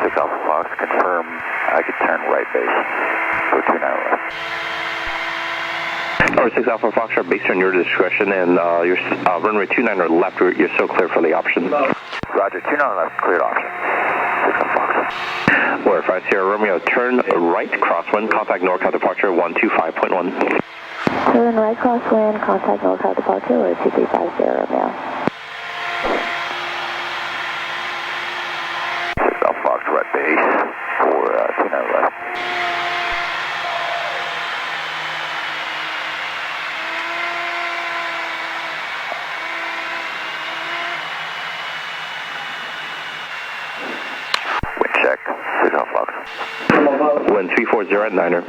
6 Alpha Fox, confirm I could turn right base for 29 left. Or 6 Alpha Fox, based on your discretion, and your runway 29 left, you're still clear for the option. Roger, 29 left, cleared option. 6 Alpha Fox. Or 5 Sierra Romeo, turn right, crosswind, contact NorCal departure 125.1. Turn right crosswind, contact NorCal departure or 235 Sierra Romeo. 6 Alpha Fox, right base for 29 left. Wind check, 6 Alpha Fox. Wind 340 at 9er.